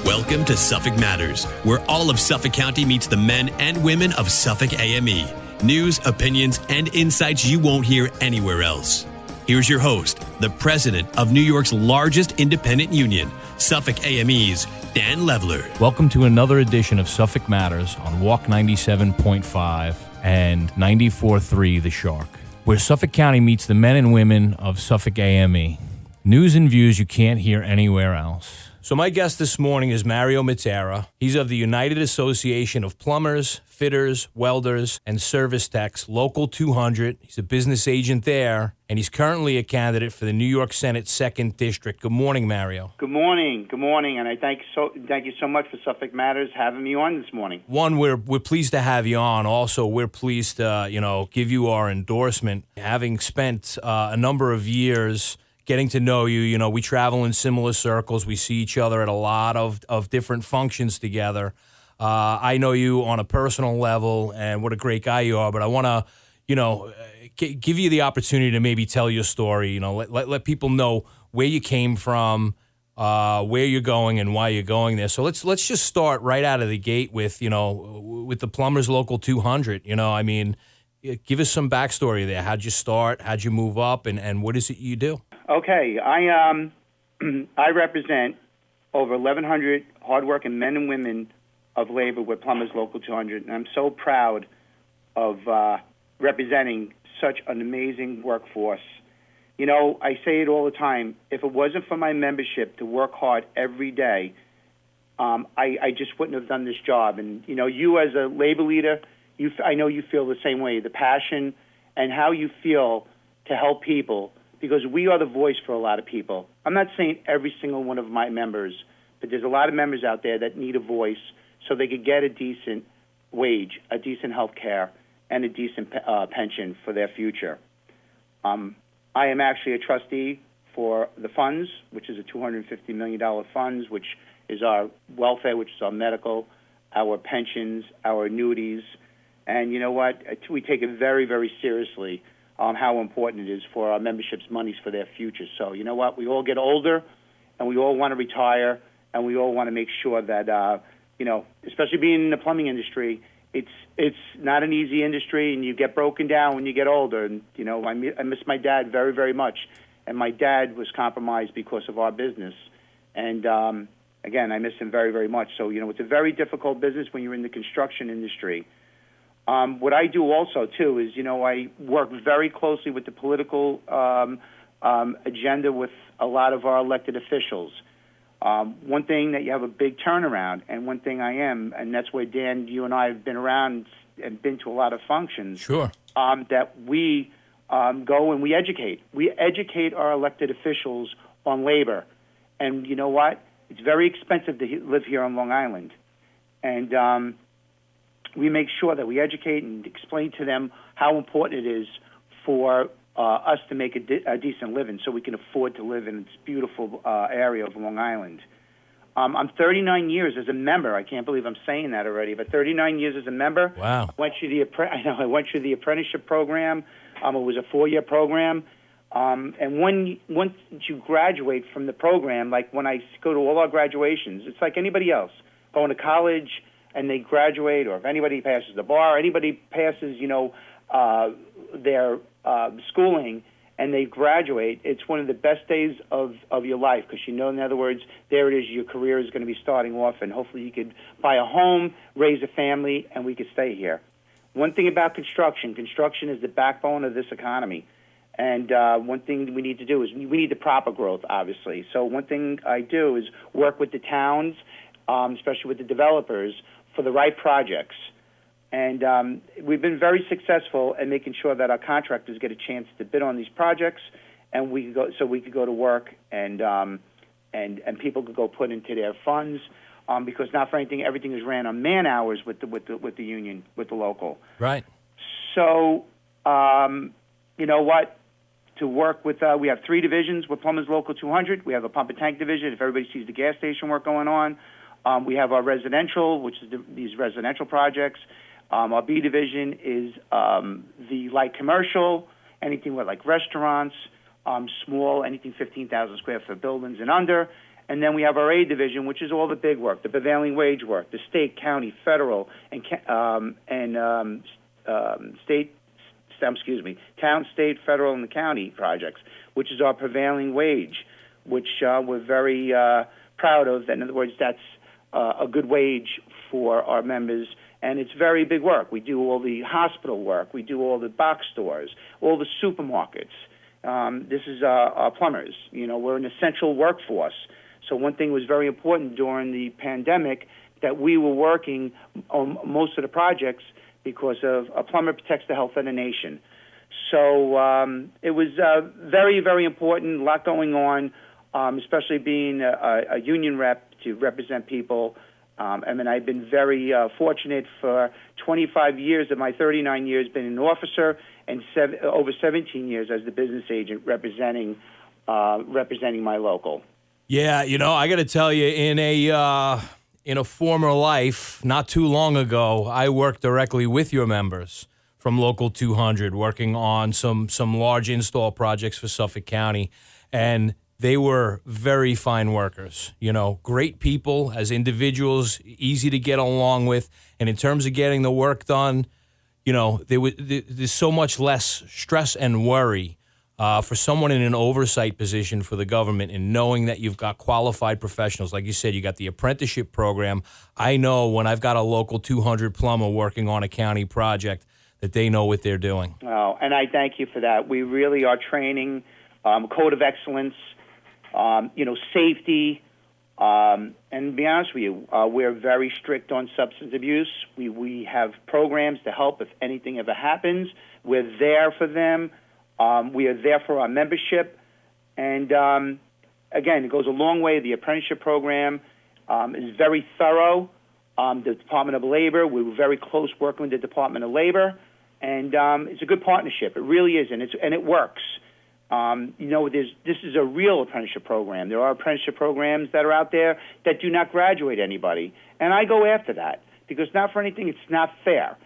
Welcome to Suffolk Matters, where all of Suffolk County meets the men and women of Suffolk AME. News, opinions, and insights you won't hear anywhere else. Here's your host, the president of New York's largest independent union, Suffolk AME's Dan Levler. Welcome to another edition of Suffolk Matters on Walk 97.5 and 94.3 The Shark, where Suffolk County meets the men and women of Suffolk AME. News and views you can't hear anywhere else. So my guest this morning is Mario Mattera. He's of the United Association of Plumbers, Fitters, Welders, and Service Techs, Local 200. He's a business agent there, and he's currently a candidate for the New York Senate 2nd District. Good morning, Mario. Good morning, and I thank you so much for Suffolk Matters having me on this morning. One, we're pleased to have you on. Also, we're pleased to give you our endorsement. Having spent a number of years getting to know you, we travel in similar circles. We see each other at a lot of different functions together. I know you on a personal level and what a great guy you are, but I want to, give you the opportunity to maybe tell your story, let people know where you came from, where you're going and why you're going there. So let's just start right out of the gate with the Plumbers Local 200. Give us some backstory there. How'd you start? How'd you move up? And what is it you do? Okay, I represent over 1,100 hardworking men and women of labor with Plumbers Local 200, and I'm so proud of representing such an amazing workforce. I say it all the time, if it wasn't for my membership to work hard every day, I just wouldn't have done this job. And, you as a labor leader, I know you feel the same way, the passion and how you feel to help people, because we are the voice for a lot of people. I'm not saying every single one of my members, but there's a lot of members out there that need a voice so they could get a decent wage, a decent health care, and a decent pension for their future. I am actually a trustee for the funds, which is a $250 million funds, which is our welfare, which is our medical, our pensions, our annuities. And you know what? We take it very, very seriously how important it is for our membership's monies for their future. So you know what? We all get older, and we all want to retire, and we all want to make sure that, especially being in the plumbing industry, it's not an easy industry, and you get broken down when you get older. And, I miss my dad very, very much, and my dad was compromised because of our business. And, again, I miss him very, very much. So, it's a very difficult business when you're in the construction industry. What I do also, too, is, I work very closely with the political agenda with a lot of our elected officials. One thing that you have a big turnaround, and one thing I am, and that's where, Dan, you and I have been around and been to a lot of functions. Sure. That we go and we educate. We educate our elected officials on labor. And you know what? It's very expensive to live here on Long Island. And we make sure that we educate and explain to them how important it is for us to make a decent living so we can afford to live in this beautiful area of Long Island. I'm 39 years as a member. I can't believe I'm saying that already, but 39 years as a member. Wow. I went through the apprenticeship program. It was a 4-year program. And once you graduate from the program, like when I go to all our graduations, it's like anybody else going to college and they graduate, or if anybody passes the bar, anybody passes, their schooling and they graduate, it's one of the best days of your life because in other words, there it is, your career is going to be starting off, and hopefully you could buy a home, raise a family, and we could stay here. One thing about construction is the backbone of this economy. And one thing we need to do is we need the proper growth, obviously. So one thing I do is work with the towns, especially with the developers, for the right projects. And we've been very successful in making sure that our contractors get a chance to bid on these projects, and we could go to work, and people could go put into their funds, because not for anything, everything is ran on man hours with the union, with the local. Right. So you know what? To work with, we have 3 divisions with Plumbers Local 200. We have a pump and tank division. If everybody sees the gas station work going on. We have our residential, which is these residential projects. Our B division is the light commercial, anything with like restaurants, small, anything 15,000 square foot buildings and under. And then we have our A division, which is all the big work, the prevailing wage work, the state, county, federal, and town, state, federal, and the county projects, which is our prevailing wage, which we're very proud of. In other words, that's a good wage for our members, and it's very big work. We do all the hospital work. We do all the box stores, all the supermarkets. This is our plumbers. We're an essential workforce. So one thing was very important during the pandemic that we were working on most of the projects because of a plumber protects the health of the nation. So it was very, very important, a lot going on, especially being a union rep to represent people. I've been very fortunate for 25 years of my 39 years being an officer and over 17 years as the business agent representing my local. Yeah, I got to tell you, in a former life, not too long ago, I worked directly with your members from Local 200, working on some large install projects for Suffolk County, and they were very fine workers. Great people as individuals, easy to get along with, and in terms of getting the work done, there's so much less stress and worry. For someone in an oversight position for the government and knowing that you've got qualified professionals, like you said, you got the apprenticeship program. I know when I've got a Local 200 plumber working on a county project that they know what they're doing. Oh, and I thank you for that. We really are training, code of excellence, safety, and to be honest with you, we're very strict on substance abuse. We have programs to help if anything ever happens. We're there for them. We are there for our membership, and again, it goes a long way. The apprenticeship program is very thorough. The Department of Labor, we were very close working with the Department of Labor, and it's a good partnership. It really is, and it works. This is a real apprenticeship program. There are apprenticeship programs that are out there that do not graduate anybody, and I go after that because not for anything, it's not fair.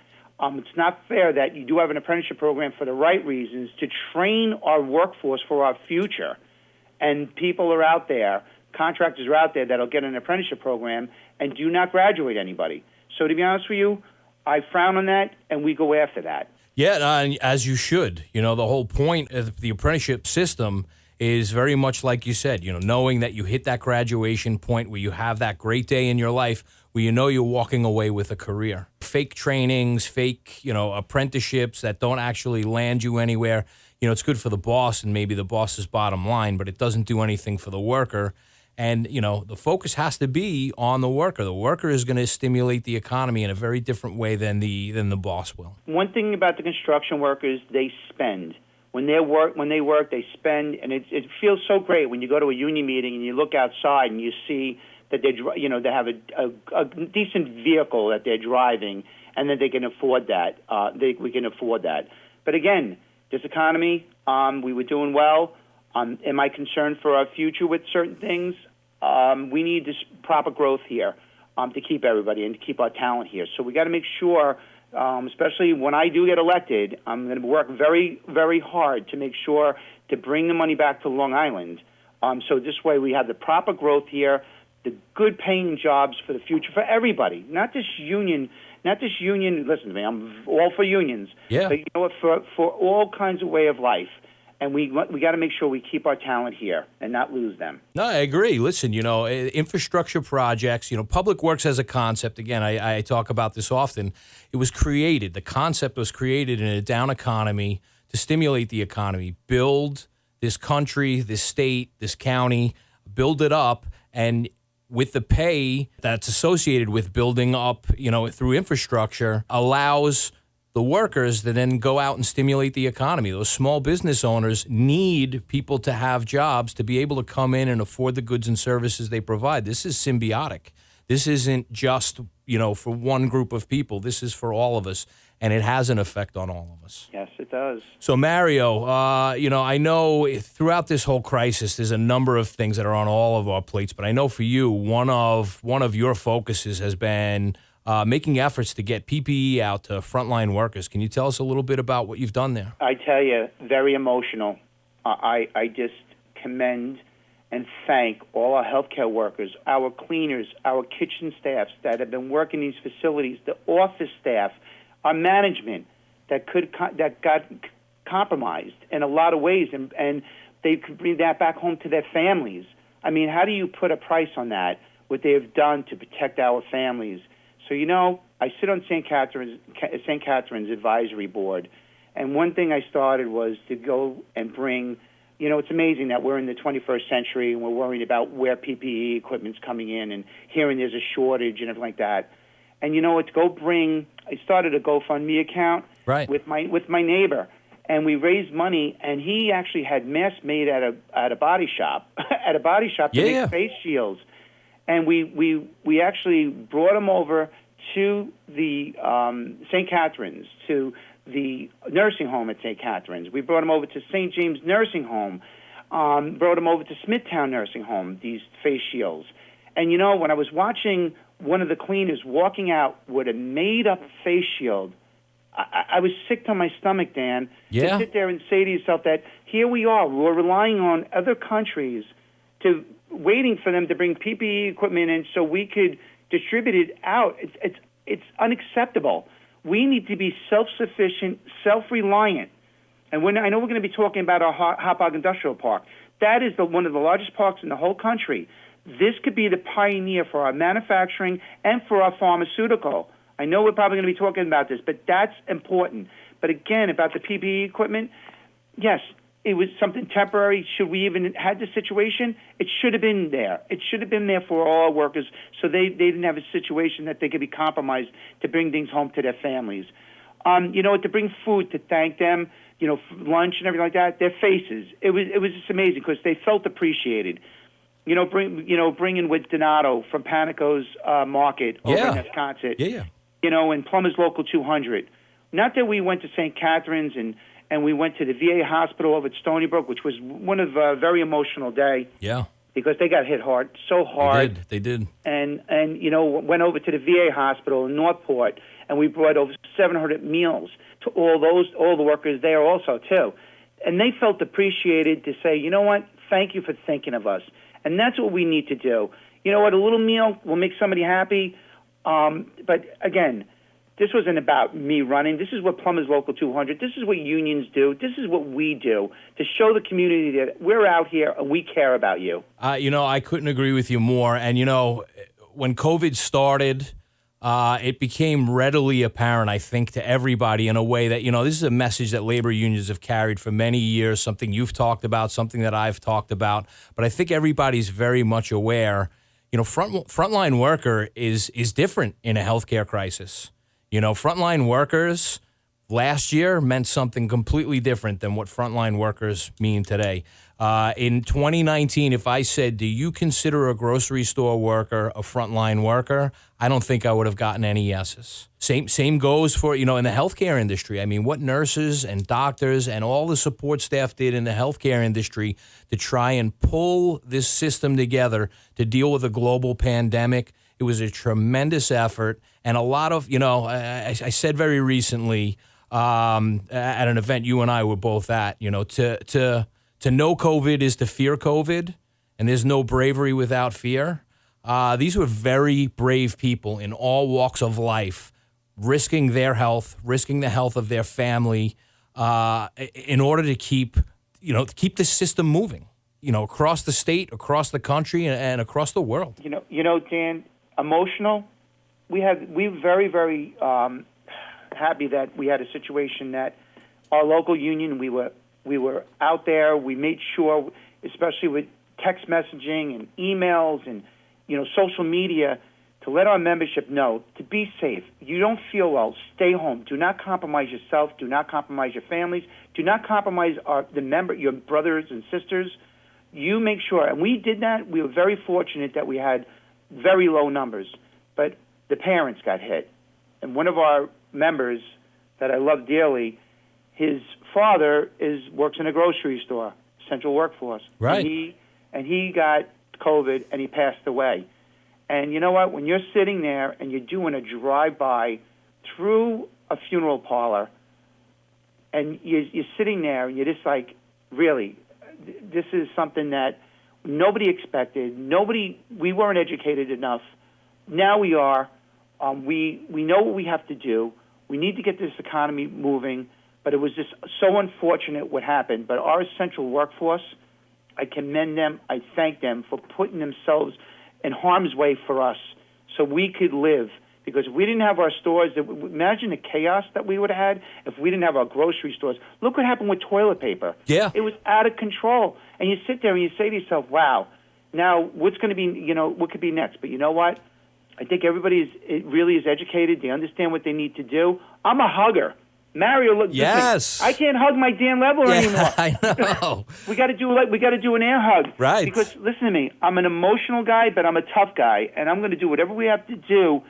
It's not fair that you do have an apprenticeship program for the right reasons to train our workforce for our future. And people are out there, contractors are out there that'll get an apprenticeship program and do not graduate anybody. So to be honest with you, I frown on that, and we go after that. Yeah, as you should. The whole point of the apprenticeship system is very much like you said, knowing that you hit that graduation point where you have that great day in your life where you're walking away with a career. Fake trainings, fake, apprenticeships that don't actually land you anywhere. It's good for the boss and maybe the boss's bottom line, but it doesn't do anything for the worker. And, the focus has to be on the worker. The worker is going to stimulate the economy in a very different way than the boss will. One thing about the construction workers, they spend. When they work, they spend, and it feels so great when you go to a union meeting and you look outside and you see that they have a decent vehicle that they're driving, and that they can afford that. We can afford that. But again, this economy, we were doing well. Am I concerned for our future with certain things? We need this proper growth here to keep everybody and to keep our talent here. So we got to make sure. Especially when I do get elected, I'm going to work very, very hard to make sure to bring the money back to Long Island. So this way we have the proper growth here, the good paying jobs for the future for everybody, not this union. Listen to me, I'm all for unions. Yeah. But for all kinds of way of life. And we got to make sure we keep our talent here and not lose them. No, I agree. Listen, infrastructure projects, public works as a concept, again, I talk about this often. It was created, the concept was created in a down economy to stimulate the economy, build this country, this state, this county, build it up, and with the pay that's associated with building up, through infrastructure, allows the workers that then go out and stimulate the economy. Those small business owners need people to have jobs to be able to come in and afford the goods and services they provide. This is symbiotic. This isn't just, for one group of people. This is for all of us, and it has an effect on all of us. Yes, it does. So, Mario, I know throughout this whole crisis, there's a number of things that are on all of our plates, but I know for you, one of your focuses has been making efforts to get PPE out to frontline workers. Can you tell us a little bit about what you've done there? I tell you, very emotional. I just commend and thank all our healthcare workers, our cleaners, our kitchen staffs that have been working in these facilities, the office staff, our management that got compromised in a lot of ways, and they could bring that back home to their families. I mean, how do you put a price on that, what they have done to protect our families? So, I sit on St. Catherine's advisory board, and one thing I started was to go and bring, it's amazing that we're in the 21st century and we're worried about where PPE equipment's coming in and hearing there's a shortage and everything like that. And, I started a GoFundMe account with my neighbor, and we raised money, and he actually had masks made at a body shop, to make face shields. And we actually brought them over to the St. Catherine's, to the nursing home at St. Catherine's. We brought them over to St. James Nursing Home, brought them over to Smithtown Nursing Home, these face shields. And, when I was watching one of the cleaners walking out with a made-up face shield, I was sick to my stomach, Dan, to sit there and say to yourself that here we are, we're relying on other countries waiting for them to bring PPE equipment in so we could distribute it out. It's unacceptable. We need to be self-sufficient, self-reliant. And I know we're going to be talking about our Hauppauge Industrial Park. That is one of the largest parks in the whole country. This could be the pioneer for our manufacturing and for our pharmaceutical. I know we're probably going to be talking about this, but that's important. But again, about the PPE equipment, yes, it was something temporary. Should we even had this situation? It should have been there. It should have been there for all our workers so they didn't have a situation that they could be compromised to bring things home to their families. To bring food, to thank them, lunch and everything like that, their faces. It was just amazing because they felt appreciated. Bringing with Donato from Panico's Market over in Wisconsin. And Plumbers Local 200. Not that we went to St. Catherine's and we went to the VA hospital over at Stony Brook, which was one of a very emotional day. Yeah. Because they got hit so hard. They did. And went over to the VA hospital in Northport, and we brought over 700 meals to all the workers there also, too. And they felt appreciated to say, you know what, thank you for thinking of us. And that's what we need to do. You know what, a little meal will make somebody happy. But again, this wasn't about me running. This is what Plumbers Local 200, this is what unions do. This is what we do to show the community that we're out here and we care about you. I couldn't agree with you more. And, when COVID started, it became readily apparent, I think, to everybody in a way that, this is a message that labor unions have carried for many years, something you've talked about, something that I've talked about. But I think everybody's very much aware, frontline worker is different in a healthcare crisis. Frontline workers last year meant something completely different than what frontline workers mean today. In 2019, if I said, do you consider a grocery store worker a frontline worker? I don't think I would have gotten any yeses. Same goes for, in the healthcare industry. I mean, what nurses and doctors and all the support staff did in the healthcare industry to try and pull this system together to deal with a global pandemic. It was a tremendous effort. And a lot of, I said very recently at an event you and I were both at, to know COVID is to fear COVID, and there's no bravery without fear. These were very brave people in all walks of life, risking their health, risking the health of their family, in order to keep the system moving, across the state, across the country, and across the world. Dan, emotional. We're very, very happy that we had a situation that our local union, we were out there. We made sure, especially with text messaging and emails and, social media, to let our membership know to be safe. You don't feel well, stay home. Do not compromise yourself. Do not compromise your families. Do not compromise your brothers and sisters. You make sure. And we did that. We were very fortunate that we had very low numbers. But the parents got hit. And one of our members that I love dearly, his father works in a grocery store, central workforce. Right. And he got COVID and he passed away. And you know what? When you're sitting there and you're doing a drive-by through a funeral parlor, and you're sitting there and you're just like, really, this is something that nobody expected. We weren't educated enough. Now we are. We know what we have to do. We need to get this economy moving, but it was just so unfortunate what happened. But our essential workforce, I commend them. I thank them for putting themselves in harm's way for us so we could live. Because if we didn't have our stores, imagine the chaos that we would have had if we didn't have our grocery stores. Look what happened with toilet paper. Yeah. It was out of control. And you sit there and you say to yourself, wow, now what's going to be, what could be next? But you know what? I think everybody really is educated. They understand what they need to do. I'm a hugger. Mario, look, yes. Listen, I can't hug my Dan Levler anymore. I know. we got to do an air hug. Right. Because listen to me, I'm an emotional guy, but I'm a tough guy, and I'm going to do whatever we have to do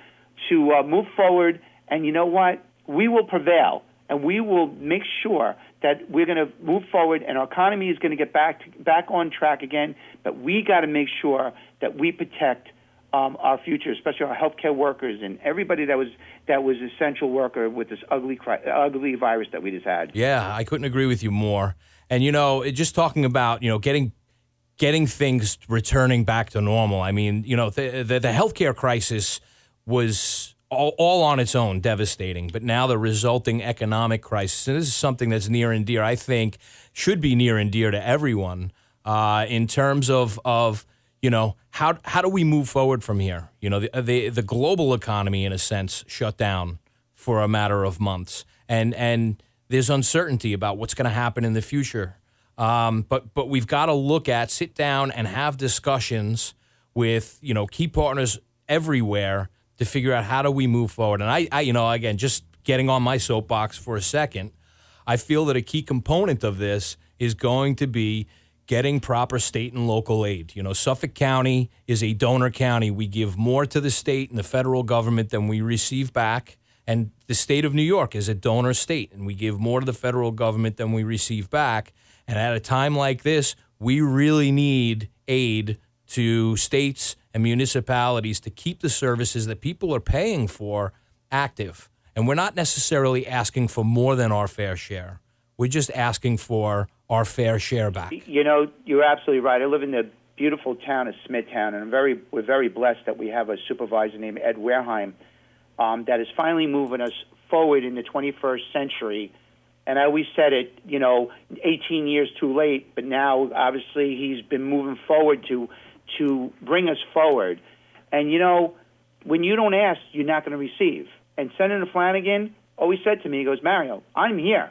to move forward. And you know what? We will prevail, and we will make sure that we're going to move forward, and our economy is going to get back on track again. But we got to make sure that we protect our future, especially our healthcare workers and everybody that was essential worker with this ugly virus that we just had. Yeah, I couldn't agree with you more. And just talking about getting things returning back to normal. I mean, the healthcare crisis was all on its own devastating, but now the resulting economic crisis, and this is something that's near and dear, I think, should be near and dear to everyone in terms of how do we move forward from here? The global economy, in a sense, shut down for a matter of months, and there's uncertainty about what's going to happen in the future. But we've got to sit down and have discussions with key partners everywhere to figure out how do we move forward. And I again, just getting on my soapbox for a second, I feel that a key component of this is going to be getting proper state and local aid. Suffolk County is a donor county. We give more to the state and the federal government than we receive back. And the state of New York is a donor state, and we give more to the federal government than we receive back. And at a time like this, we really need aid to states and municipalities to keep the services that people are paying for active. And we're not necessarily asking for more than our fair share. We're just asking for our fair share back. You're absolutely right. I live in the beautiful town of Smithtown, and we're very blessed that we have a supervisor named Ed Wareheim that is finally moving us forward in the 21st century. And I always said it, 18 years too late, but now obviously he's been moving forward to bring us forward. And, when you don't ask, you're not going to receive. And Senator Flanagan always said to me, he goes, Mario, I'm here.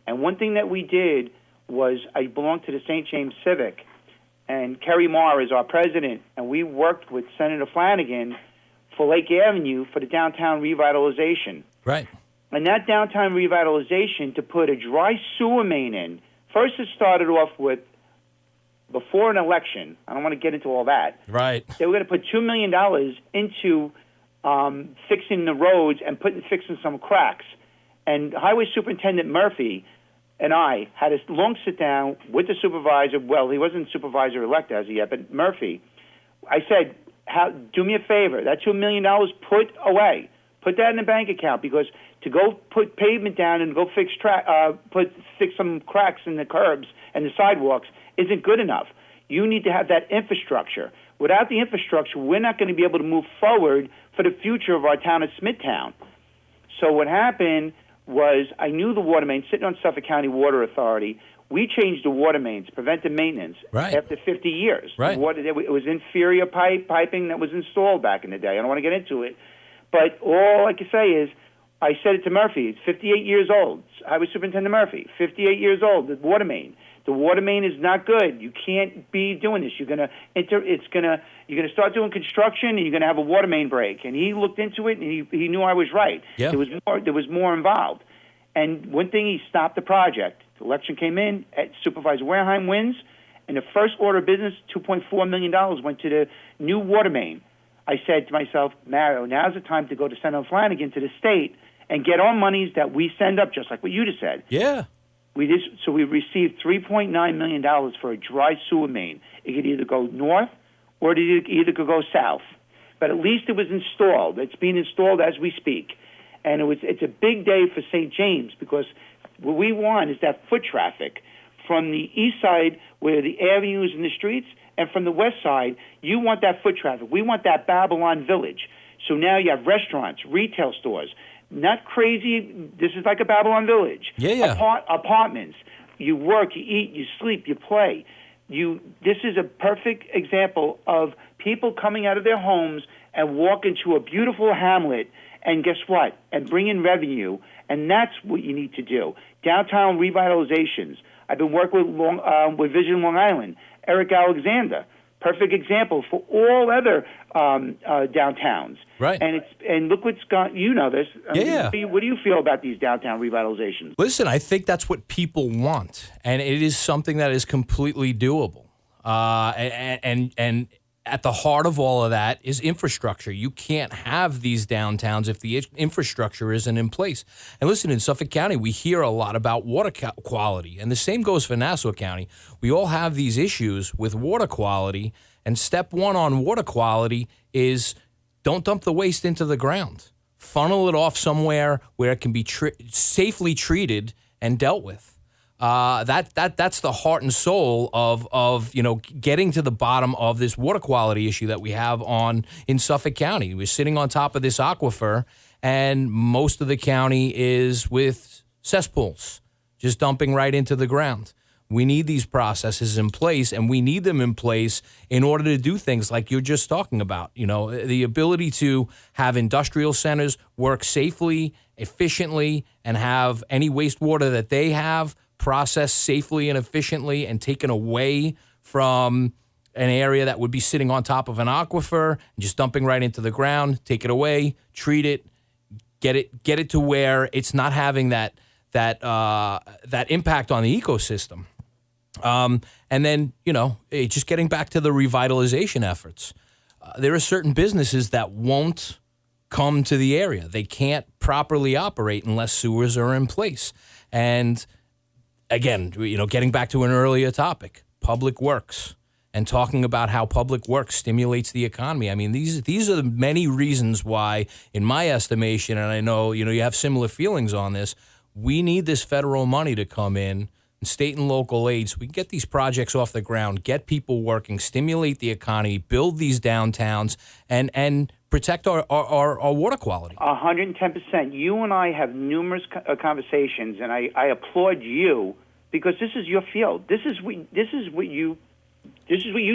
And one thing that we did was I belonged to the St. James Civic, and Kerry Marr is our president, and we worked with Senator Flanagan for Lake Avenue for the downtown revitalization. Right. And that downtown revitalization, to put a dry sewer main in, first it started off with, before an election, I don't want to get into all that. Right. They were going to put $2 million into fixing the roads and fixing some cracks. And Highway Superintendent Murphy and I had a long sit-down with the supervisor. Well, he wasn't supervisor-elect as of yet, but Murphy. I said, do me a favor. That $2 million, put away. Put that in the bank account, because to go put pavement down and go fix some cracks in the curbs and the sidewalks isn't good enough. You need to have that infrastructure. Without the infrastructure, we're not going to be able to move forward for the future of our town of Smithtown. So what happened was, I knew the water main, sitting on Suffolk County Water Authority, we changed the water mains, preventive maintenance, after 50 years. Right. It was inferior piping that was installed back in the day. I don't want to get into it. But all I can say is, I said it to Murphy, it's 58 years old, Highway Superintendent Murphy, 58 years old, the water main. The water main is not good. You can't be doing this. You're gonna start doing construction, and you're gonna have a water main break. And he looked into it, and he knew I was right. Yeah. There was more involved. And one thing, he stopped the project. The election came in, Supervisor Wareheim wins, and the first order of business, $2.4 million, went to the new water main. I said to myself, Mario, now's the time to go to Senator Flanagan, to the state, and get our monies that we send up, just like what you just said. Yeah. We received $3.9 million for a dry sewer main. It could either go north or it could go south. But at least it was installed. It's being installed as we speak. And it's a big day for St. James, because what we want is that foot traffic from the east side where the avenues and the streets, and from the west side, you want that foot traffic. We want that Babylon Village. So now you have restaurants, retail stores. Not crazy. This is like a Babylon Village. Yeah. Apartments. You work, you eat, you sleep, you play. This is a perfect example of people coming out of their homes and walk into a beautiful hamlet, and guess what? And bring in revenue, and that's what you need to do. Downtown revitalizations. I've been working with Vision Long Island. Eric Alexander, perfect example for all other downtowns. Right. And look what's gone. You know this. Yeah. What do you feel about these downtown revitalizations? Listen, I think that's what people want, and it is something that is completely doable. And at the heart of all of that is infrastructure. You can't have these downtowns if the infrastructure isn't in place. And listen, in Suffolk County, we hear a lot about water quality, and the same goes for Nassau County. We all have these issues with water quality, and step one on water quality is don't dump the waste into the ground. Funnel it off somewhere where it can be safely treated and dealt with. That's the heart and soul of getting to the bottom of this water quality issue that we have in Suffolk County. We're sitting on top of this aquifer, and most of the county is with cesspools, just dumping right into the ground. We need these processes in place, and we need them in place in order to do things like you're just talking about. The ability to have industrial centers work safely, efficiently, and have any wastewater that they have processed safely and efficiently and taken away from an area that would be sitting on top of an aquifer and just dumping right into the ground. Take it away, treat it, get it to where it's not having that impact on the ecosystem. And then, just getting back to the revitalization efforts. There are certain businesses that won't come to the area. They can't properly operate unless sewers are in place. And again, getting back to an earlier topic, public works, and talking about how public works stimulates the economy. I mean, these are the many reasons why, in my estimation, and I know, you have similar feelings on this, we need this federal money to come in, and state and local aid, so we can get these projects off the ground, get people working, stimulate the economy, build these downtowns, and protect our water quality. 110%. You and I have numerous conversations, and I applaud you because this is your field. This is what you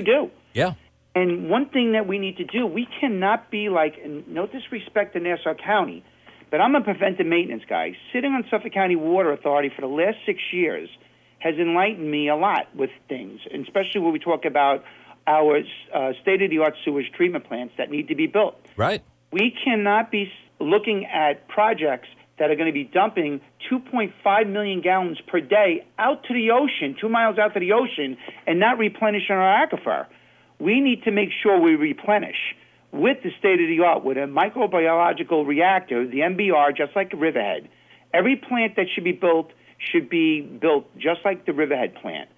do. Yeah. And one thing that we need to do, we cannot be like, and no disrespect to Nassau County, but I'm a preventive maintenance guy. Sitting on Suffolk County Water Authority for the last 6 years has enlightened me a lot with things, and especially when we talk about our state-of-the-art sewage treatment plants that need to be built. Right. We cannot be looking at projects that are going to be dumping 2.5 million gallons per day out to the ocean, 2 miles out to the ocean, and not replenishing our aquifer. We need to make sure we replenish with the state-of-the-art, with a microbiological reactor, the MBR, just like Riverhead. Every plant that should be built just like the Riverhead plant.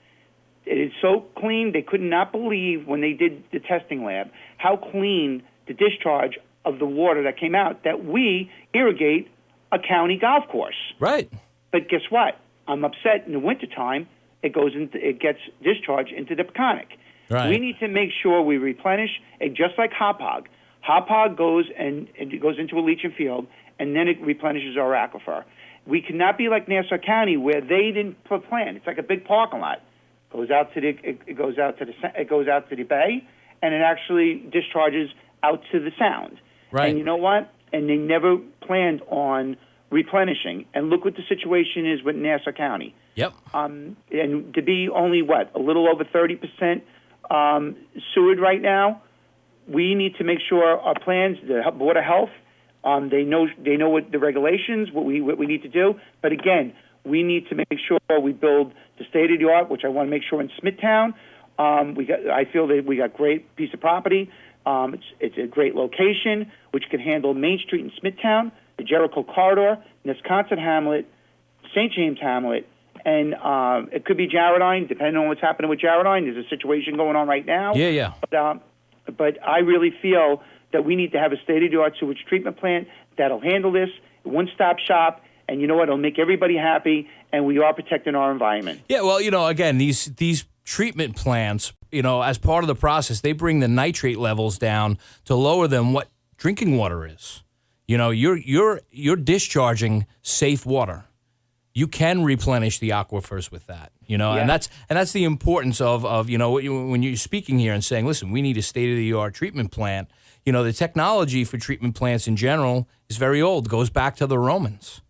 It is so clean, they could not believe when they did the testing lab how clean the discharge of the water that came out, that we irrigate a county golf course. Right. But guess what? I'm upset in the wintertime, it gets discharged into the Peconic. Right. We need to make sure we replenish it, just like Hauppauge. Hauppauge goes and it goes into a leaching field, and then it replenishes our aquifer. We cannot be like Nassau County, where they didn't put a plan. It's like a big parking lot. It goes out to the bay, and it actually discharges out to the sound. Right. And you know what? And they never planned on replenishing. And look what the situation is with Nassau County. Yep. And to be only a little over 30% sewered right now. We need to make sure our plans, the Board of Health, they know what the regulations, what we need to do. But again, we need to make sure we build the state-of-the-art, which I want to make sure in Smithtown. I feel that we got great piece of property. It's a great location, which can handle Main Street in Smithtown, the Jericho Corridor, Wisconsin Hamlet, St. James Hamlet, and it could be Jarradine, depending on what's happening with Jarradine. There's a situation going on right now. Yeah. But I really feel that we need to have a state-of-the-art sewage treatment plant that'll handle this, one-stop shop, and you know what? It'll make everybody happy, and we are protecting our environment. Yeah, well, again, these treatment plants, as part of the process, they bring the nitrate levels down to lower than what drinking water is. You're discharging safe water. You can replenish the aquifers with that, Yeah. and that's the importance of when you're speaking here and saying, listen, we need a state-of-the-art treatment plant. The technology for treatment plants in general is very old, goes back to the Romans.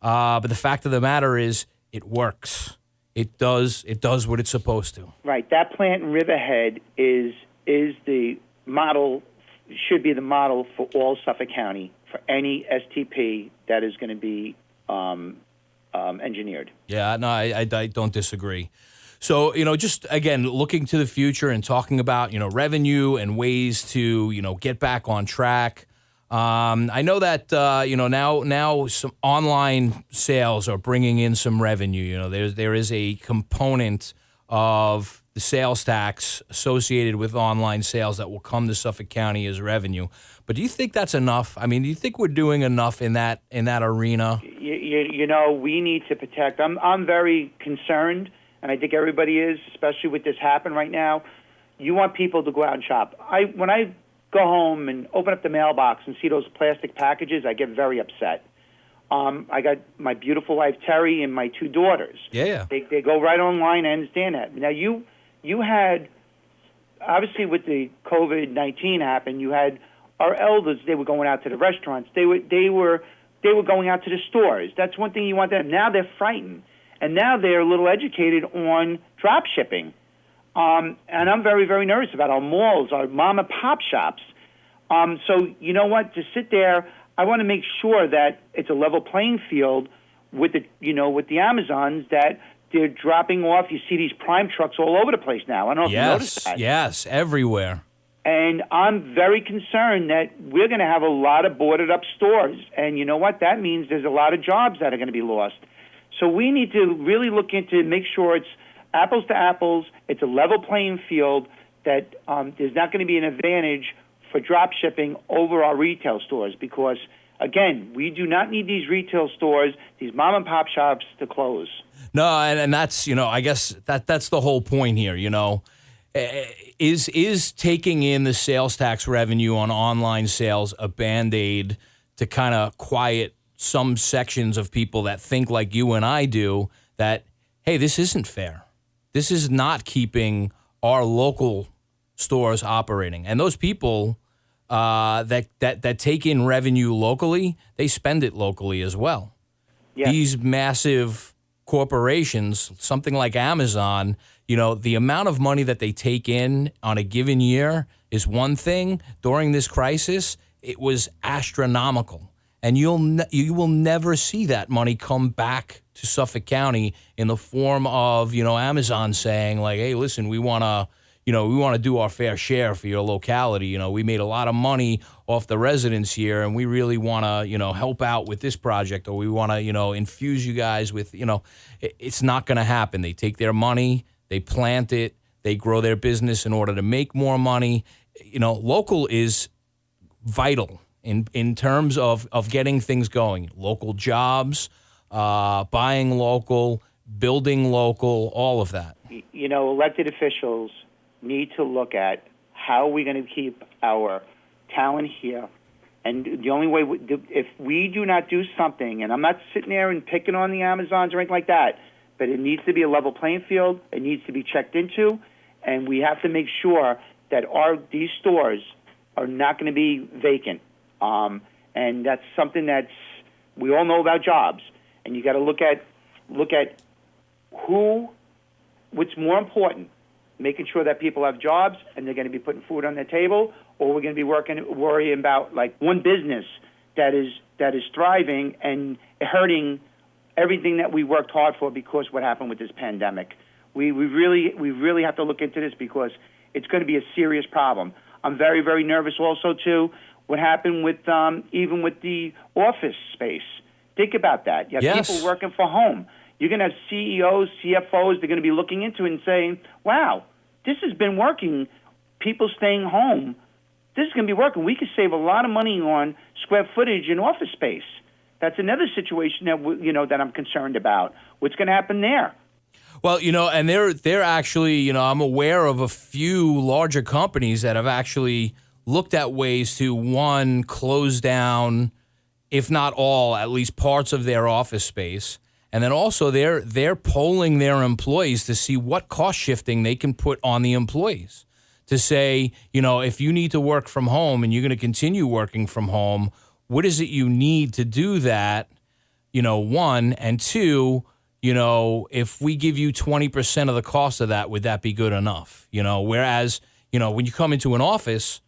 But the fact of the matter is, it works. It does what it's supposed to. Right. That plant in Riverhead is the model, should be the model for all Suffolk County, for any STP that is going to be engineered. Yeah, no, I don't disagree. So, just again, looking to the future and talking about, revenue and ways to, get back on track. I know that, now some online sales are bringing in some revenue. There is a component of the sales tax associated with online sales that will come to Suffolk County as revenue. But do you think that's enough? I mean, do you think we're doing enough in that arena? We need to protect. I'm very concerned, and I think everybody is, especially with this happening right now. You want people to go out and shop. When I go home and open up the mailbox and see those plastic packages, I get very upset. I got my beautiful wife, Terry, and my two daughters. Yeah. They go right online. I understand that. Now, you had, obviously with the COVID-19 happened, you had our elders, they were going out to the restaurants. They were going out to the stores. That's one thing you want them. Now they're frightened. And now they're a little educated on drop shipping. And I'm very, very nervous about our malls, our mom and pop shops. So you know what? To sit there, I want to make sure that it's a level playing field with the Amazons, that they're dropping off. You see these Prime trucks all over the place now. I don't know if you noticed that. Yes, everywhere. And I'm very concerned that we're going to have a lot of boarded up stores. And you know what? That means there's a lot of jobs that are going to be lost. So we need to really look into, make sure it's apples to apples, it's a level playing field, that there's not going to be an advantage for drop shipping over our retail stores, because, again, we do not need these retail stores, these mom and pop shops, to close. No, and that's, I guess that's the whole point here, Is taking in the sales tax revenue on online sales a Band-Aid to kind of quiet some sections of people that think like you and I do, that, hey, this isn't fair. This is not keeping our local stores operating. And those people that take in revenue locally, they spend it locally as well. Yes. These massive corporations, something like Amazon, the amount of money that they take in on a given year is one thing. During this crisis, it was astronomical. And you will never see that money come back to Suffolk County in the form of, Amazon saying like, hey, listen, we want to do our fair share for your locality. We made a lot of money off the residents here, and we really want to, help out with this project, or we want to, infuse you guys with, it's not going to happen. They take their money, they plant it, they grow their business in order to make more money. Local is vital in terms of getting things going. Local jobs, buying local, building local, all of that. Elected officials need to look at how we're going to keep our talent here. And the only way, if we do not do something, and I'm not sitting there and picking on the Amazons or anything like that, but it needs to be a level playing field. It needs to be checked into, and we have to make sure that these stores are not going to be vacant. And that's something we all know about jobs, and you got to look at what's more important, making sure that people have jobs and they're going to be putting food on their table, or we're going to be worrying about like one business that is thriving and hurting everything that we worked hard for because what happened with this pandemic. We really have to look into this, because it's going to be a serious problem. I'm very, very nervous also too what happened with even with the office space. Think about that. You have people working from home. You're going to have CEOs, CFOs, they're going to be looking into it and saying, wow, this has been working. People staying home. This is going to be working. We could save a lot of money on square footage in office space. That's another situation that that I'm concerned about. What's going to happen there? Well, and they're actually, I'm aware of a few larger companies that have actually looked at ways to, one, close down, if not all, at least parts of their office space. And then also they're polling their employees to see what cost shifting they can put on the employees. To say, if you need to work from home and you're going to continue working from home, what is it you need to do that, one, and two, if we give you 20% of the cost of that, would that be good enough? Whereas, when you come into an office,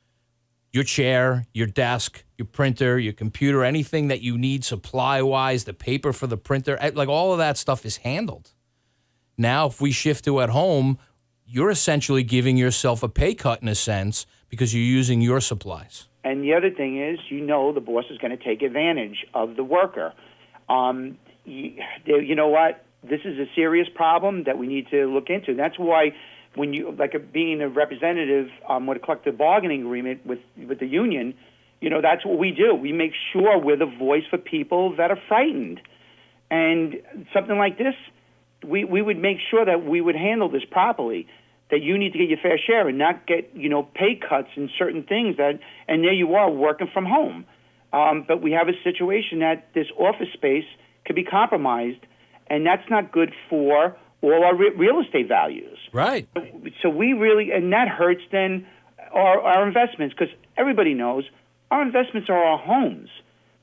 your chair, your desk, your printer, your computer, anything that you need supply-wise, the paper for the printer, like all of that stuff is handled. Now, if we shift to at home, you're essentially giving yourself a pay cut in a sense because you're using your supplies. And the other thing is, the boss is going to take advantage of the worker. You know what? This is a serious problem that we need to look into. That's why when you, being a representative with a collective bargaining agreement with the union, that's what we do. We make sure we're the voice for people that are frightened. And something like this, we would make sure that we would handle this properly, that you need to get your fair share and not get, pay cuts in certain things and there you are working from home. But we have a situation that this office space could be compromised, and that's not good for all our real estate values. Right. So we really, and that hurts then our investments, because everybody knows our investments are our homes.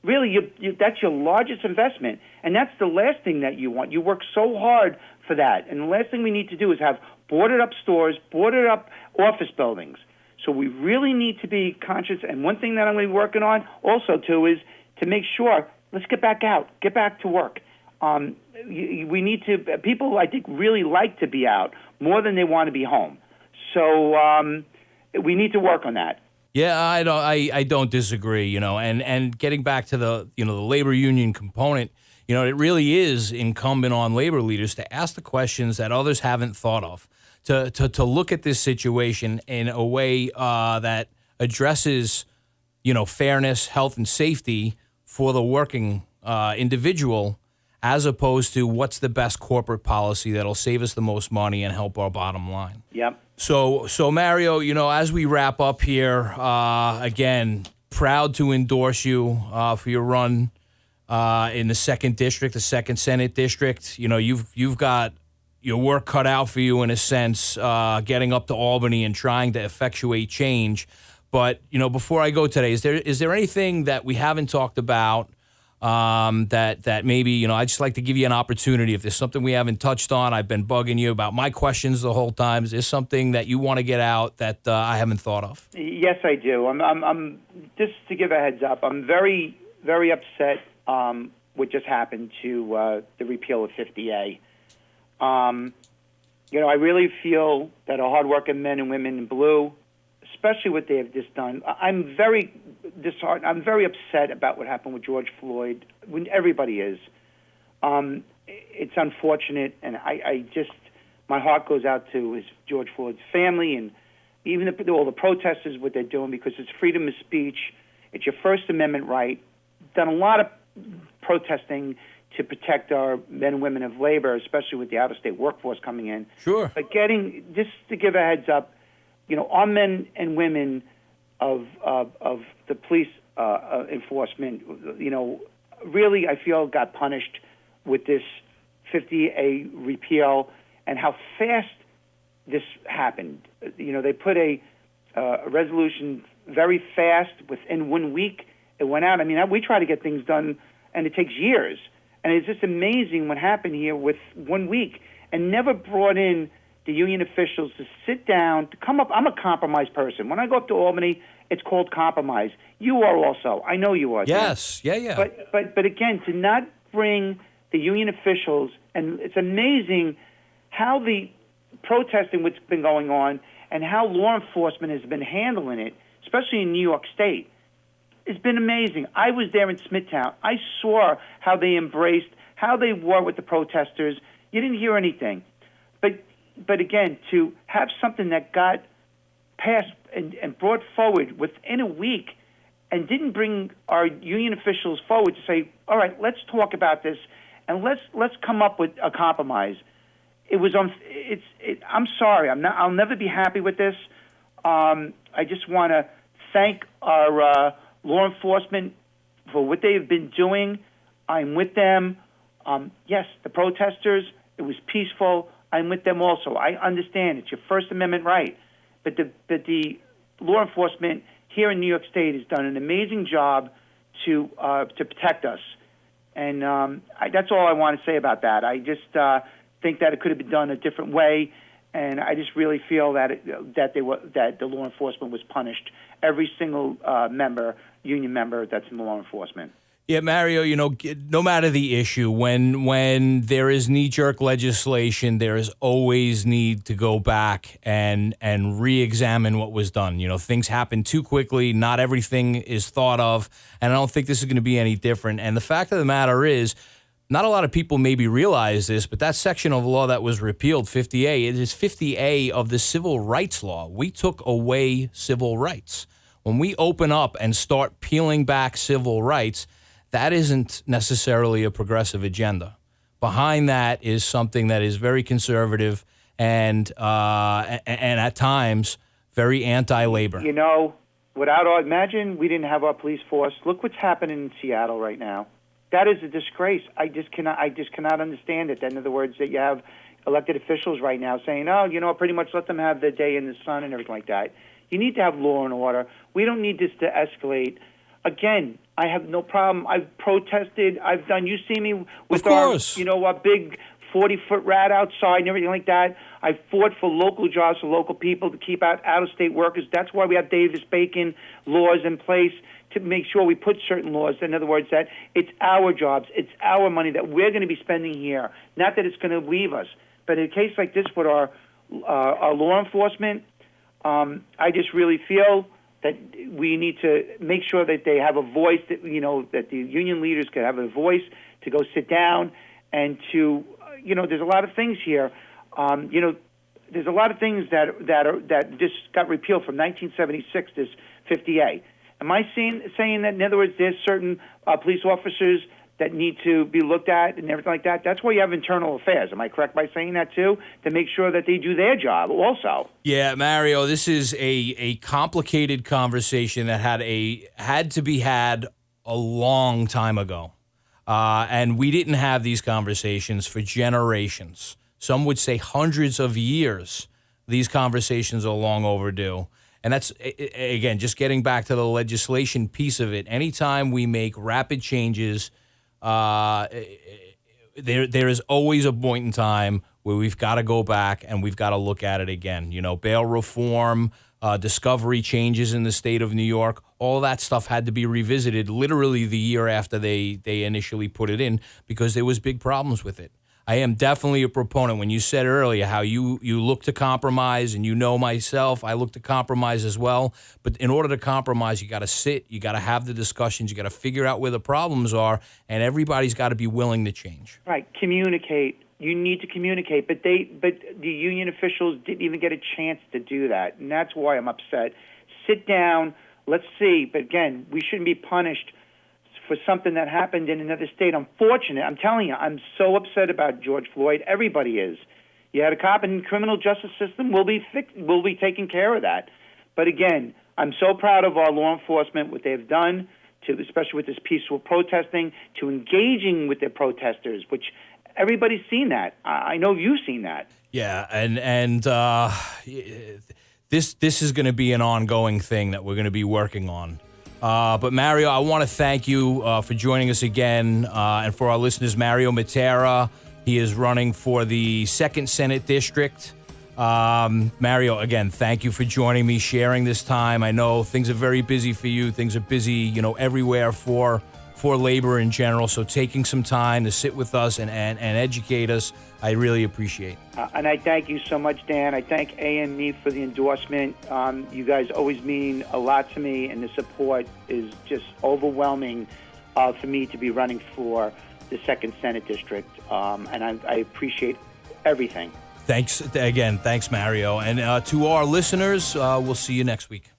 Really, that's your largest investment, and that's the last thing that you want. You work so hard for that, and the last thing we need to do is have boarded-up stores, boarded-up office buildings. So we really need to be conscious, and one thing that I'm going to be working on also, too, is to make sure, let's get back out, get back to work. We need to, people, I think, really like to be out more than they want to be home. So we need to work on that. Yeah, I don't disagree, and getting back to the labor union component, it really is incumbent on labor leaders to ask the questions that others haven't thought of, to look at this situation in a way that addresses, fairness, health, and safety for the working individual, as opposed to what's the best corporate policy that'll save us the most money and help our bottom line. Yep. So Mario, as we wrap up here, again, proud to endorse you for your run in the 2nd District, the 2nd Senate District. You've got your work cut out for you in a sense, getting up to Albany and trying to effectuate change. But, before I go today, is there anything that we haven't talked about that maybe, I'd just like to give you an opportunity. If there's something we haven't touched on, I've been bugging you about my questions the whole time. Is there something that you want to get out that I haven't thought of? Yes, I do. I'm just to give a heads up, I'm very, very upset what just happened to the repeal of 50A. I really feel that our hardworking men and women in blue, especially what they have just done, I'm very disheartened. I'm very upset about what happened with George Floyd. When everybody is, it's unfortunate, and I just, my heart goes out to George Floyd's family and even all the protesters, what they're doing, because it's freedom of speech. It's your First Amendment right. Done a lot of protesting to protect our men and women of labor, especially with the out-of-state workforce coming in. Sure. But just to give a heads up, our men and women of the police enforcement, really I feel got punished with this 50A repeal and how fast this happened. They put a resolution very fast. Within 1 week, it went out. I mean, we try to get things done, and it takes years. And it's just amazing what happened here with 1 week, and never brought in the union officials to sit down, to come up. I'm a compromise person. When I go up to Albany, it's called compromise. You are also. I know you are. Yes. Dan. Yeah. But again, to not bring the union officials, and it's amazing how the protesting what's been going on and how law enforcement has been handling it, especially in New York State. It's been amazing. I was there in Smithtown. I saw how they embraced, how they were with the protesters. You didn't hear anything. But again, to have something that got passed and brought forward within a week, and didn't bring our union officials forward to say, all right, let's talk about this and let's come up with a compromise. It was I'm sorry. I'll never be happy with this. I just want to thank our law enforcement for what they've been doing. I'm with them. Yes, the protesters, it was peaceful. I'm with them also. I understand it's your First Amendment right. But the law enforcement here in New York State has done an amazing job to protect us. And that's all I want to say about that. I just think that it could have been done a different way. And I just really feel that that the law enforcement was punished. Every single union member that's in law enforcement. Yeah, Mario, no matter the issue, when there is knee-jerk legislation, there is always need to go back and re-examine what was done. Things happen too quickly. Not everything is thought of, and I don't think this is going to be any different. And the fact of the matter is, not a lot of people maybe realize this, but that section of law that was repealed, 50A, it is 50A of the civil rights law. We took away civil rights. When we open up and start peeling back civil rights, that isn't necessarily a progressive agenda. Behind that is something that is very conservative and at times very anti-labor. Imagine we didn't have our police force. Look what's happening in Seattle right now. That is a disgrace. I just cannot understand it. In other words, that you have elected officials right now saying, pretty much let them have their day in the sun and everything like that. You need to have law and order. We don't need this to escalate. Again, I have no problem. I've protested. You see me with our big 40-foot rat outside and everything like that. I fought for local jobs for local people to keep out-of-state workers. That's why we have Davis-Bacon laws in place to make sure we put certain laws. In other words, that it's our jobs, it's our money that we're going to be spending here, not that it's going to leave us. But in a case like this with our law enforcement, I just really feel that we need to make sure that they have a voice, that the union leaders can have a voice to go sit down and to, there's a lot of things here. There's a lot of things that just got repealed from 1976, this 50A. Am I saying that, in other words, there's certain police officers that need to be looked at and everything like that? That's why you have internal affairs. Am I correct by saying that, too? To make sure that they do their job also. Yeah, Mario, this is a complicated conversation that had to be had a long time ago. And we didn't have these conversations for generations. Some would say hundreds of years. These conversations are long overdue. And that's, again, just getting back to the legislation piece of it. Anytime we make rapid changes, there is always a point in time where we've got to go back and we've got to look at it again. Bail reform, discovery changes in the state of New York, all that stuff had to be revisited literally the year after they initially put it in because there was big problems with it. I am definitely a proponent. When you said earlier how you look to compromise, and myself, I look to compromise as well. But in order to compromise, you got to sit, you got to have the discussions, you got to figure out where the problems are, and everybody's got to be willing to change. Right, communicate. You need to communicate, but the union officials didn't even get a chance to do that, and that's why I'm upset. Sit down, let's see. But again, we shouldn't be punished for something that happened in another state. Unfortunate. I'm telling you, I'm so upset about George Floyd. Everybody is. You had a cop in the criminal justice system. We'll be taking care of that. But again, I'm so proud of our law enforcement, what they've done, especially with this peaceful protesting, to engaging with their protesters, which everybody's seen that. I know you've seen that. Yeah, and this is going to be an ongoing thing that we're going to be working on. But Mario, I want to thank you for joining us again. And for our listeners, Mario Mattera, he is running for the 2nd Senate District. Mario, again, thank you for joining me, sharing this time. I know things are very busy for you. Things are busy, everywhere for labor in general. So taking some time to sit with us and educate us, I really appreciate. And I thank you so much, Dan. I thank A&E for the endorsement. You guys always mean a lot to me, and the support is just overwhelming for me to be running for the 2nd Senate District. And I appreciate everything. Thanks again. Thanks, Mario. And to our listeners, we'll see you next week.